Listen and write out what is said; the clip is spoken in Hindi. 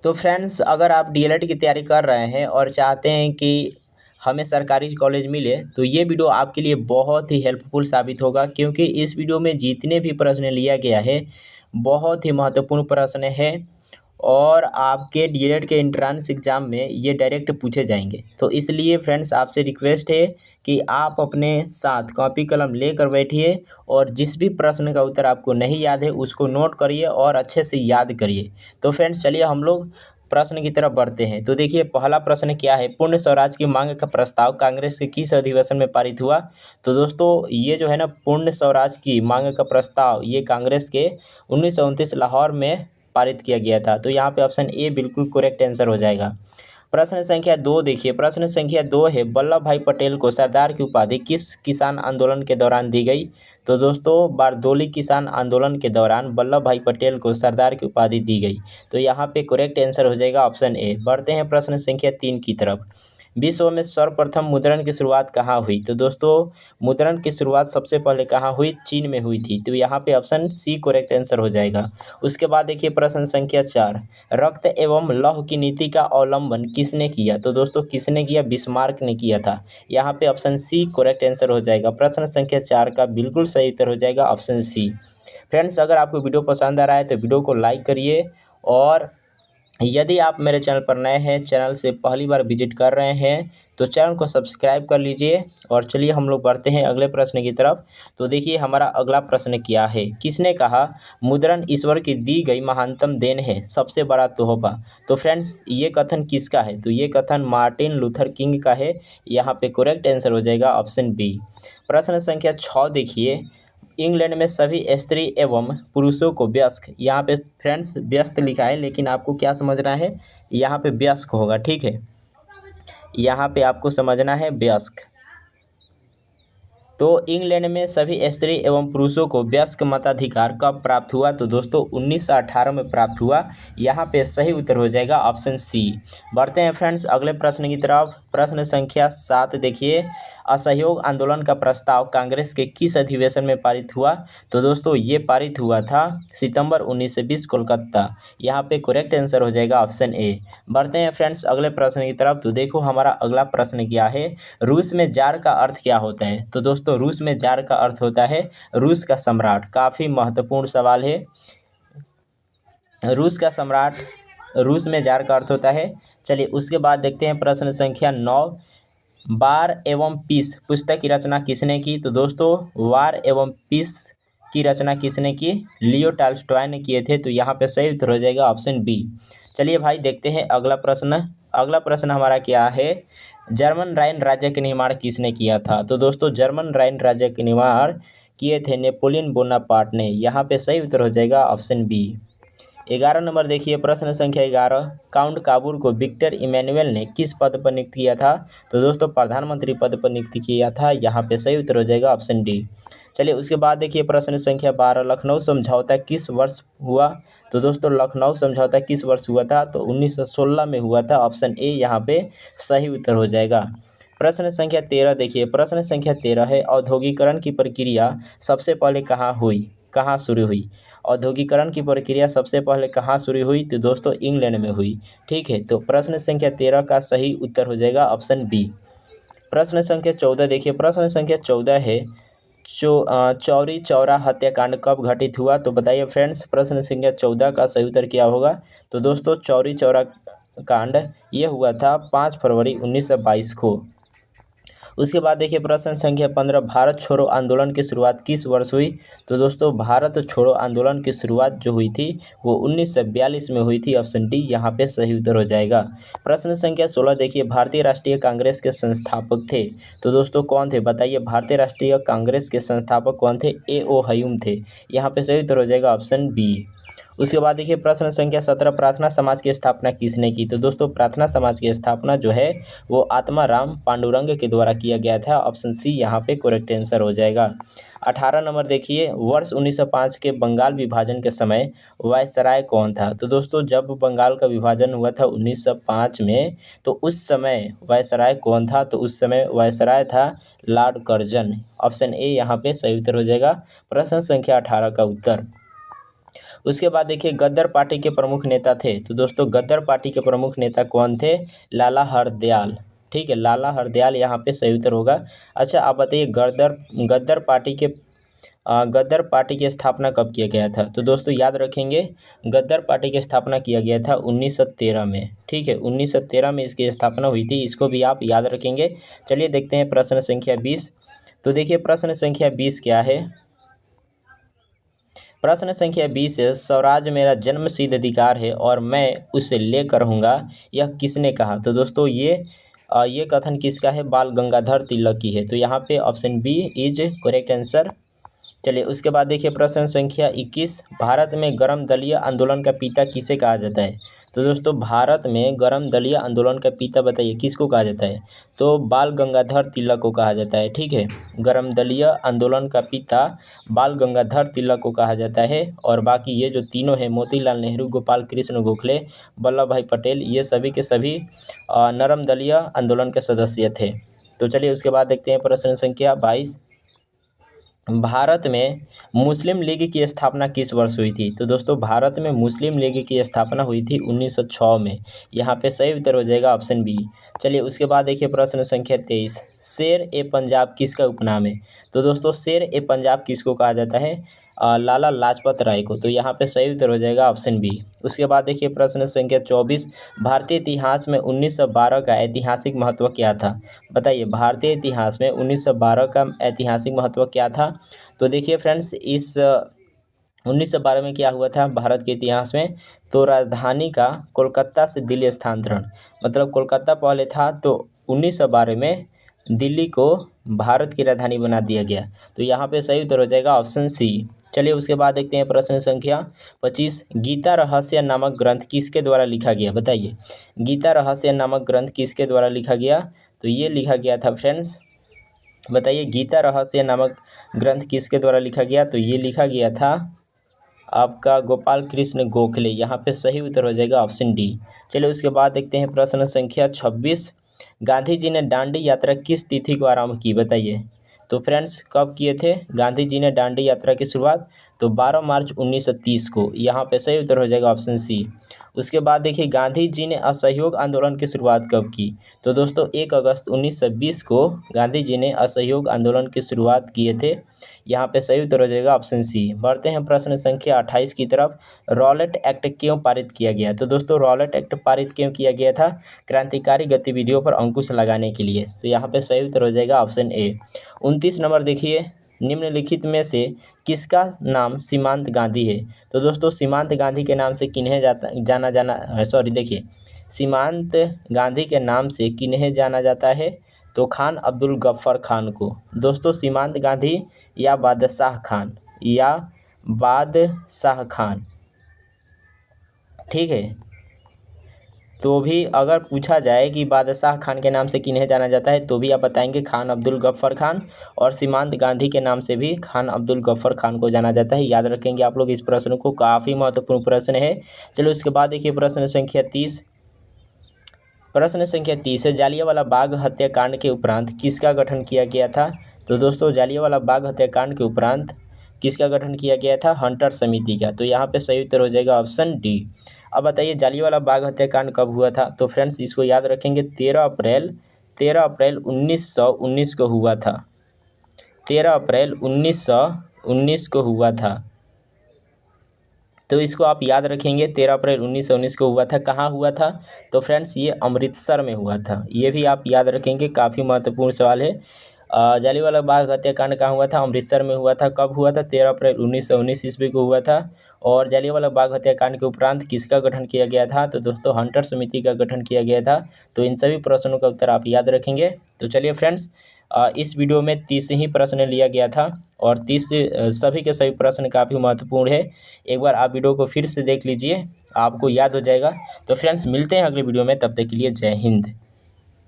तो फ्रेंड्स, अगर आप डीएलएड की तैयारी कर रहे हैं और चाहते हैं कि हमें सरकारी कॉलेज मिले, तो ये वीडियो आपके लिए बहुत ही हेल्पफुल साबित होगा, क्योंकि इस वीडियो में जितने भी प्रश्न लिया गया है बहुत ही महत्वपूर्ण प्रश्न है और आपके डीएलएड के एंट्रेंस एग्ज़ाम में ये डायरेक्ट पूछे जाएंगे। तो इसलिए फ्रेंड्स, आपसे रिक्वेस्ट है कि आप अपने साथ कॉपी कलम लेकर बैठिए और जिस भी प्रश्न का उत्तर आपको नहीं याद है उसको नोट करिए और अच्छे से याद करिए। तो फ्रेंड्स, चलिए हम लोग प्रश्न की तरफ बढ़ते हैं। तो देखिए, पहला प्रश्न क्या है, पूर्ण स्वराज की मांग का प्रस्ताव कांग्रेस के किस अधिवेशन में पारित हुआ। तो दोस्तों, ये जो है ना, पूर्ण स्वराज की मांग का प्रस्ताव, ये कांग्रेस के 1929 लाहौर में पारित किया गया था। तो यहाँ पे ऑप्शन ए बिल्कुल करेक्ट आंसर हो जाएगा। प्रश्न संख्या 2 देखिए, प्रश्न संख्या 2 है, वल्लभ भाई पटेल को सरदार की उपाधि किस किसान आंदोलन के दौरान दी गई। तो दोस्तों, बारदोली किसान आंदोलन के दौरान वल्लभ भाई पटेल को सरदार की उपाधि दी गई। तो यहाँ पे करेक्ट आंसर हो जाएगा ऑप्शन ए। बढ़ते हैं प्रश्न संख्या 3 की तरफ। विश्व में सर्वप्रथम मुद्रण की शुरुआत कहाँ हुई। तो दोस्तों, मुद्रण की शुरुआत सबसे पहले कहाँ हुई, चीन में हुई थी। तो यहाँ पे ऑप्शन सी करेक्ट आंसर हो जाएगा। उसके बाद देखिए प्रश्न संख्या 4, रक्त एवं लौह की नीति का अवलंबन किसने किया। तो दोस्तों, किसने किया, बिस्मार्क ने किया था। यहाँ पे ऑप्शन सी करेक्ट आंसर हो जाएगा। प्रश्न संख्या 4 का बिल्कुल सही उत्तर हो जाएगा ऑप्शन सी। फ्रेंड्स, अगर आपको वीडियो पसंद आ रहा है तो वीडियो को लाइक करिए, और यदि आप मेरे चैनल पर नए हैं, चैनल से पहली बार विजिट कर रहे हैं, तो चैनल को सब्सक्राइब कर लीजिए। और चलिए हम लोग बढ़ते हैं अगले प्रश्न की तरफ। तो देखिए, हमारा अगला प्रश्न क्या है, किसने कहा मुद्रण ईश्वर की दी गई महानतम देन है, सबसे बड़ा तोहफा। तो फ्रेंड्स, ये कथन किसका है। तो ये कथन मार्टिन लूथर किंग का है। यहाँ पे करेक्ट आंसर हो जाएगा ऑप्शन बी। प्रश्न संख्या 6 देखिए, इंग्लैंड में सभी स्त्री एवं पुरुषों को वयस्क, यहाँ पे फ्रेंड्स व्यस्त लिखा है, लेकिन आपको क्या समझना है, यहाँ पे वयस्क होगा, ठीक है। यहाँ पे आपको समझना है वयस्क। तो इंग्लैंड में सभी स्त्री एवं पुरुषों को वयस्क मताधिकार कब प्राप्त हुआ। तो दोस्तों, 1918 में प्राप्त हुआ। यहाँ पे सही उत्तर हो जाएगा ऑप्शन सी। बढ़ते हैं फ्रेंड्स अगले प्रश्न की तरफ। प्रश्न संख्या 7 देखिए, असहयोग आंदोलन का प्रस्ताव कांग्रेस के किस अधिवेशन में पारित हुआ। तो दोस्तों, ये पारित हुआ था सितंबर 1920 कोलकाता। यहाँ पे करेक्ट आंसर हो जाएगा ऑप्शन ए। बढ़ते हैं फ्रेंड्स अगले प्रश्न की तरफ। तो देखो, हमारा अगला प्रश्न क्या है, रूस में जार का अर्थ क्या होता है। तो दोस्तों, रूस में जार का अर्थ होता है रूस का सम्राट। काफ़ी महत्वपूर्ण सवाल है। रूस का सम्राट, रूस में जार का अर्थ होता है। चलिए उसके बाद देखते हैं प्रश्न संख्या 9, वार एवं पीस पुस्तक की रचना किसने की। तो दोस्तों, वार एवं पीस की रचना किसने की, लियो टॉल्स्टॉय ने किए थे। तो यहाँ पे सही उत्तर हो जाएगा ऑप्शन बी। चलिए भाई, देखते हैं अगला प्रश्न। अगला प्रश्न हमारा क्या है, जर्मन राइन राज्य का निर्माण किसने किया था। तो दोस्तों, जर्मन राइन राज्य का निर्माण किए थे नेपोलियन बोनापार्ट ने। यहाँ पे सही उत्तर हो जाएगा ऑप्शन बी। 11 नंबर देखिए, प्रश्न संख्या 11, काउंट काबूर को विक्टर इमैनुअल ने किस पद पर नियुक्त किया था। तो दोस्तों, प्रधानमंत्री पद पर नियुक्त किया था। यहाँ पे सही उत्तर हो जाएगा ऑप्शन डी। चलिए उसके बाद देखिए प्रश्न संख्या 12, लखनऊ समझौता किस वर्ष हुआ। तो दोस्तों, लखनऊ समझौता किस वर्ष हुआ था। तो 1916 में हुआ था। ऑप्शन ए यहाँ पे सही उत्तर हो जाएगा। प्रश्न संख्या 13 देखिए, प्रश्न संख्या 13 है, औद्योगिकरण की प्रक्रिया सबसे पहले कहाँ हुई, कहाँ शुरू हुई। औद्योगिकरण की प्रक्रिया सबसे पहले कहाँ शुरू हुई। तो दोस्तों, इंग्लैंड में हुई, ठीक है। तो प्रश्न संख्या 13 का सही उत्तर हो जाएगा ऑप्शन बी। प्रश्न संख्या 14 देखिए, प्रश्न संख्या 14 है, चौरी चौरा हत्याकांड कब घटित हुआ। तो बताइए फ्रेंड्स, प्रश्न संख्या 14 का सही उत्तर क्या होगा। तो दोस्तों, चौरी चौरा कांड ये हुआ था 5 फरवरी 1922 को। उसके बाद देखिए प्रश्न संख्या 15, भारत छोड़ो आंदोलन की शुरुआत किस वर्ष हुई। तो दोस्तों, भारत छोड़ो आंदोलन की शुरुआत जो हुई थी वो 1942 में हुई थी। ऑप्शन डी यहाँ पे सही उत्तर हो जाएगा। प्रश्न संख्या 16 देखिए, भारतीय राष्ट्रीय कांग्रेस के संस्थापक थे। तो दोस्तों, कौन थे, बताइए। भारतीय राष्ट्रीय कांग्रेस के संस्थापक कौन थे, ए ओ हयूम थे। यहाँ पे सही उत्तर हो जाएगा ऑप्शन बी। उसके बाद देखिए प्रश्न संख्या 17, प्रार्थना समाज की स्थापना किसने की। तो दोस्तों, प्रार्थना समाज की स्थापना जो है वो आत्माराम पांडुरंग के द्वारा किया गया था। ऑप्शन सी यहाँ पे करेक्ट आंसर हो जाएगा। 18 नंबर देखिए, वर्ष 1905 के बंगाल विभाजन के समय वायसराय कौन था। तो दोस्तों, जब बंगाल का विभाजन हुआ था 1905 में, तो उस समय वायसराय कौन था। तो उस समय वायसराय था लॉर्ड कर्जन। ऑप्शन ए यहाँ पे सही उत्तर हो जाएगा प्रश्न संख्या 18 का उत्तर। उसके बाद देखिए गद्दर पार्टी के प्रमुख नेता थे, तो दोस्तों गद्दर पार्टी के प्रमुख नेता कौन थे? लाला हरदयाल। ठीक है, लाला हरदयाल यहाँ पे सही उत्तर होगा। अच्छा आप बताइए गद्दर गद्दर पार्टी के गद्दर पार्टी की स्थापना कब किया गया था? तो दोस्तों याद रखेंगे गद्दर पार्टी की स्थापना किया गया था 1913 में। ठीक है, 1913 में इसकी स्थापना हुई थी, इसको भी आप याद रखेंगे। चलिए देखते हैं प्रश्न संख्या 20। तो देखिए प्रश्न संख्या 20 क्या है? प्रश्न संख्या 20 है, स्वराज मेरा जन्मसिद्ध अधिकार है और मैं उसे लेकर रहूँगा, यह किसने कहा? तो दोस्तों ये कथन किसका है? बाल गंगाधर तिलक की है। तो यहाँ पे option B is correct answer. चलिए उसके बाद देखिए प्रश्न संख्या 21, भारत में गर्म दलीय आंदोलन का पिता किसे कहा जाता है? तो दोस्तों भारत में गर्म दलीय आंदोलन का पिता बताइए किसको कहा जाता है? तो बाल गंगाधर तिलक को कहा जाता है। ठीक है, गर्म दलीय आंदोलन का पिता बाल गंगाधर तिलक को कहा जाता है। और बाकी ये जो तीनों हैं मोतीलाल नेहरू, गोपाल कृष्ण गोखले, वल्लभ भाई पटेल, ये सभी के सभी नरम दलीय आंदोलन के सदस्य थे। तो चलिए उसके बाद देखते हैं प्रश्न संख्या 22, भारत में मुस्लिम लीग की स्थापना किस वर्ष हुई थी? तो दोस्तों भारत में मुस्लिम लीग की स्थापना हुई थी 1906 में। यहाँ पे सही उत्तर हो जाएगा ऑप्शन बी। चलिए उसके बाद देखिए प्रश्न संख्या 23, शेर ए पंजाब किसका उपनाम है? तो दोस्तों शेर ए पंजाब किसको कहा जाता है? लाला लाजपत राय को। तो यहाँ पे सही उत्तर हो जाएगा ऑप्शन बी। उसके बाद देखिए प्रश्न संख्या 24, भारतीय इतिहास में 1912 का ऐतिहासिक महत्व क्या था? बताइए भारतीय इतिहास में 1912 का ऐतिहासिक महत्व क्या था? तो देखिए फ्रेंड्स इस 1912 में क्या हुआ था भारत के इतिहास में? तो राजधानी का कोलकाता से दिल्ली स्थानांतरण, मतलब कोलकाता पहले था तो 1912 में दिल्ली को भारत की राजधानी बना दिया गया। तो यहाँ पे सही उत्तर हो जाएगा ऑप्शन सी। चलिए उसके बाद देखते हैं प्रश्न संख्या 25, गीता रहस्य नामक ग्रंथ किसके द्वारा लिखा गया? बताइए गीता रहस्य नामक ग्रंथ किसके द्वारा लिखा गया? तो ये लिखा गया था फ्रेंड्स, बताइए गीता रहस्य नामक ग्रंथ किसके द्वारा लिखा गया? तो ये लिखा गया था आपका गोपाल कृष्ण गोखले। यहाँ पे सही उत्तर हो जाएगा ऑप्शन डी। चलिए उसके बाद देखते हैं प्रश्न संख्या 26, गांधी जी ने दांडी यात्रा किस तिथि को आरंभ की? बताइए। तो फ्रेंड्स कब किए थे गांधी जी ने दांडी यात्रा की शुरुआत? तो 12 मार्च 1930 को। यहाँ पे सही उत्तर हो जाएगा ऑप्शन सी। उसके बाद देखिए गांधी जी ने असहयोग आंदोलन की शुरुआत कब की? तो दोस्तों 1 अगस्त 1920 को गांधी जी ने असहयोग आंदोलन की शुरुआत किए थे। यहाँ पे सही उत्तर हो जाएगा ऑप्शन सी। बढ़ते हैं प्रश्न संख्या 28 की तरफ, रॉलेट एक्ट क्यों पारित किया गया? तो दोस्तों रॉलेट एक्ट पारित क्यों किया गया था? क्रांतिकारी गतिविधियों पर अंकुश लगाने के लिए। तो यहाँ पे सही उत्तर हो जाएगा ऑप्शन ए। 29 नंबर देखिए, निम्नलिखित में से किसका नाम सीमांत गांधी है? तो दोस्तों सीमांत गांधी के नाम से किन्हें देखिए सीमांत गांधी के नाम से किन्हें जाना जाता है? तो खान अब्दुल गफ्फर खान को। दोस्तों सीमांत गांधी या बादशाह खान, या बादशाह खान, ठीक है। तो भी अगर पूछा जाए कि बादशाह खान के नाम से किन्हें जाना जाता है तो भी आप बताएंगे खान अब्दुल गफ्फर खान, और सीमांत गांधी के नाम से भी खान अब्दुल गफ्फर खान को जाना जाता है। याद रखेंगे आप लोग इस प्रश्न को, काफ़ी महत्वपूर्ण प्रश्न है। चलो उसके बाद देखिए प्रश्न संख्या 30। प्रश्न संख्या 30 है, जालियांवाला बाग हत्याकांड के उपरांत किसका गठन किया गया था? तो दोस्तों जालियांवाला बाग हत्याकांड के उपरांत किसका गठन किया गया था? हंटर समिति का। तो यहाँ पे सही उत्तर हो जाएगा ऑप्शन डी। अब बताइए जालियांवाला बाग हत्याकांड कब हुआ था? तो फ्रेंड्स इसको याद रखेंगे 13 अप्रैल 1919 को हुआ था। 13 अप्रैल 1919 को हुआ था। तो इसको आप याद रखेंगे 13 अप्रैल 1919 को हुआ था। कहाँ हुआ था? तो फ्रेंड्स ये अमृतसर में हुआ था। ये भी आप याद रखेंगे, काफ़ी महत्वपूर्ण सवाल है। जालियांवाला बाग हत्याकांड कहाँ हुआ था? अमृतसर में हुआ था। कब हुआ था? 13 अप्रैल 1919 ईस्वी को हुआ था। और जालियांवाला बाग हत्याकांड के उपरांत किसका गठन किया गया था? तो दोस्तों हंटर समिति का गठन किया गया था। तो इन सभी प्रश्नों का उत्तर आप याद रखेंगे। तो चलिए फ्रेंड्स इस वीडियो में 30 ही प्रश्न लिया गया था और 30 सभी के सभी प्रश्न काफ़ी महत्वपूर्ण है। एक बार आप वीडियो को फिर से देख लीजिए, आपको याद हो जाएगा। तो फ्रेंड्स मिलते हैं अगले वीडियो में, तब तक के लिए जय हिंद।